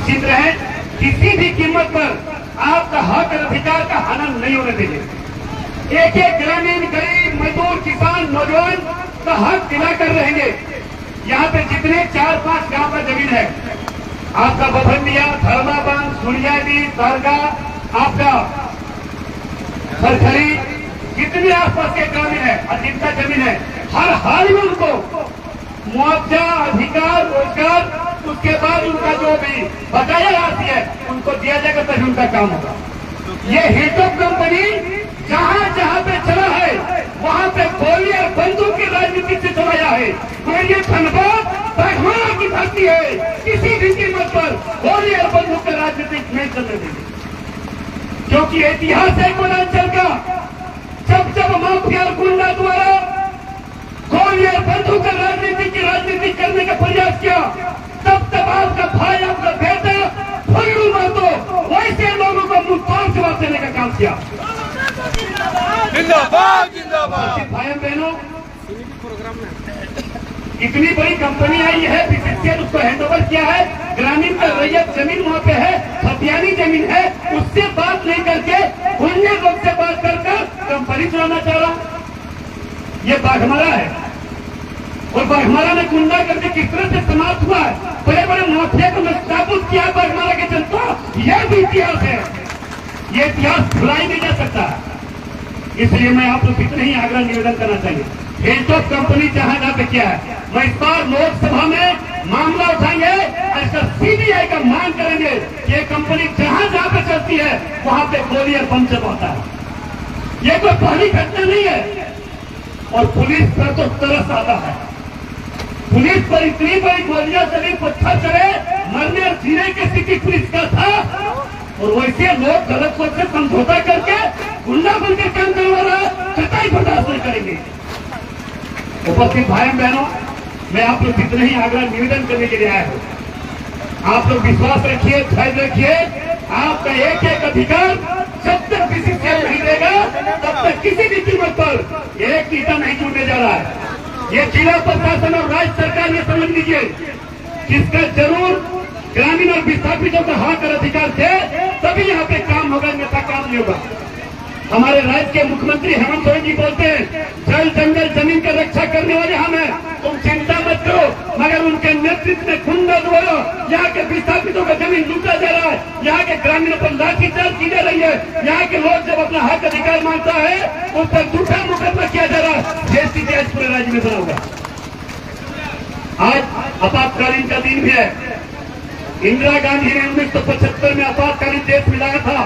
निश्चित रहे, किसी भी कीमत पर आपका हक और अधिकार का हनन नहीं होने देंगे। एक एक ग्रामीण, गरीब, मजदूर, किसान, नौजवान का हक दिलाकर रहेंगे। यहाँ पे जितने 4-5 गांव का जमीन है, आपका बभंडिया, धर्माबांध, सुनियादी, दरगाह, आपका सरखरी, जितने आसपास के ग्रामीण है और जिनका जमीन है, हर हाल में उनको मुआवजा, अधिकार, रोजगार, उसके बाद उनका जो भी बकाया राशि है उनको दिया जाएगा, तभी उनका काम होगा। ये हिलटॉप कंपनी जहां जहां पे चला है वहां पे गोली और बंदूक की राजनीति से चलाया है। और ये धनबाद बाघमारा की धरती है, किसी भी कीमत पर गोली और बंदूक की राजनीति नहीं चलने देंगे, क्योंकि इतिहास है पूर्वांचल का। जब जब माफिया और गुंडा द्वारा गोली और बंदूक की राजनीति करने का प्रयास किया, तब तब आपका भाई, आपका बेटा फल्लू महतो वैसे लोगों को मुंह तोड़ जवाब देने का काम किया। जिंदाबाद जिंदाबाद। भाई बहनों, इतनी बड़ी कंपनी आई है, बीसीसीएल उसको हैंडओवर किया है, ग्रामीण का रैयत जमीन वहाँ पे है, खतियानी जमीन है, उससे बात नहीं करके गुंडे लोग से बात कर कंपनी चलाना चाह रहा। ये बाघमारा है, और बाघमारा में गुंडा करके किस तरह से समाप्त हुआ है, बड़े बड़े माफिया को नाबूद किया बाघमारा की जनता। यह भी इतिहास है, ये इतिहास भुलाई नहीं जा सकता। इसलिए मैं आप लोग इतना ही आग्रह निवेदन करना चाहिए, हिलटॉप कंपनी जहां जहां पे किया है, मैं इस बार लोकसभा में मामला उठाएंगे और इसका सीबीआई का मांग करेंगे कि ये कंपनी जहां जहां पे चलती है वहां पे गोली और बम चलवाता है। ये कोई पहली घटना नहीं है। और पुलिस पर तो तरस आता है, पुलिस पर इतनी बड़ी गोलियां चली, पत्थर चले, मरने और जीने की स्थिति पुलिस का था, और वैसे लोग गलत सोच से समझौता करके गुंडा बनकर काम करवा रहा है, कतई बर्दाश्त नहीं करेंगे। उपस्थित भाई बहनों, मैं आप लोग इतने ही आग्रह निवेदन करने के लिए आया हूं। आप लोग विश्वास रखिए, धैर्य रखिए, आपका एक एक अधिकार जब तक बीसीसीएल नहीं देगा तब तक किसी भी कीमत पर एक ईटा नहीं जुड़ने जा रहा है। ये जिला प्रशासन और राज्य सरकार ये समझ लीजिए, जिसका जरूर ग्रामीण और विस्थापितों का हक और अधिकार थे, तभी यहाँ पे काम होगा, अन्यथा काम नहीं होगा। हमारे राज्य के मुख्यमंत्री हेमंत सोरेन जी बोलते हैं, जल जंगल जमीन की रक्षा करने वाले हम हैं, तुम चिंता मत करो, मगर उनके नेतृत्व में गुंडा द्वारा यहाँ के विस्थापितों का जमीन लूटा जा रहा है, यहाँ के ग्रामीणों पर लाठीचार्ज की जा रही है, यहाँ के लोग जब अपना हक अधिकार मांगता है उन पर झूठा मुकदमा किया जा रहा है। ये स्थिति आज पूरे राज्य में बना होगा। आज आपातकालीन का दिन भी है। इंदिरा गांधी ने 1975 में आपातकालीन देश मिलाया था।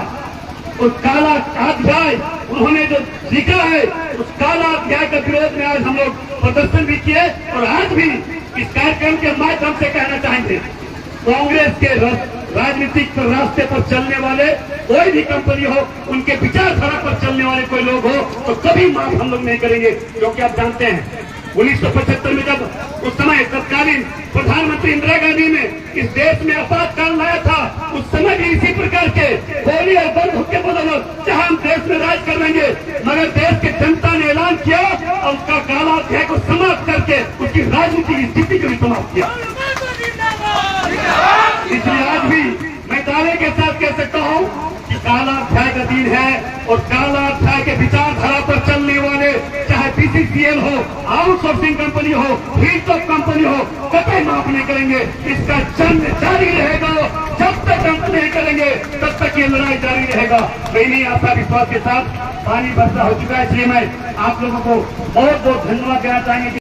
उस काला अध्याय उन्होंने जो लिखा है, उस काला अध्याय के विरोध में आज हम लोग प्रदर्शन भी किए, और आज भी इस कार्यक्रम के माध्यम से कहना चाहेंगे, कांग्रेस के राजनीतिक रास्ते पर चलने वाले कोई भी कंपनी हो, उनके विचारधारा पर चलने वाले कोई लोग हो, तो कभी माफ हम लोग नहीं करेंगे। क्योंकि आप जानते हैं 1975 में जब उस समय तत्कालीन प्रधानमंत्री इंदिरा गांधी ने इस देश में आपातकाल लाया था, उस समय भी इसी प्रकार के गोली और बंदूक के बदौलत चाहे हम देश में राज कर लेंगे, मगर देश की जनता ने ऐलान किया और उसका काला अध्याय को समाप्त करके उसकी राजनीतिक स्थिति को भी समाप्त किया। इसलिए आज भी मैं दावे के साथ कह सकता हूँ कि काला अध्याय का दिन है, और काला अध्याय के विचारधारा पर चलने वाले, चाहे बीसीसीएल हो, आउटसोर्सिंग कंपनी हो, हिलटॉप कंपनी हो, कतई माफ नहीं करेंगे। इसका जंग जारी रहेगा, जब तक हम नहीं करेंगे तब तक ये लड़ाई जारी रहेगा। मेरी आशा विश्वास के साथ पानी बरसा हो चुका है, इसलिए मैं आप लोगों को बहुत बहुत धन्यवाद देना चाहेंगे।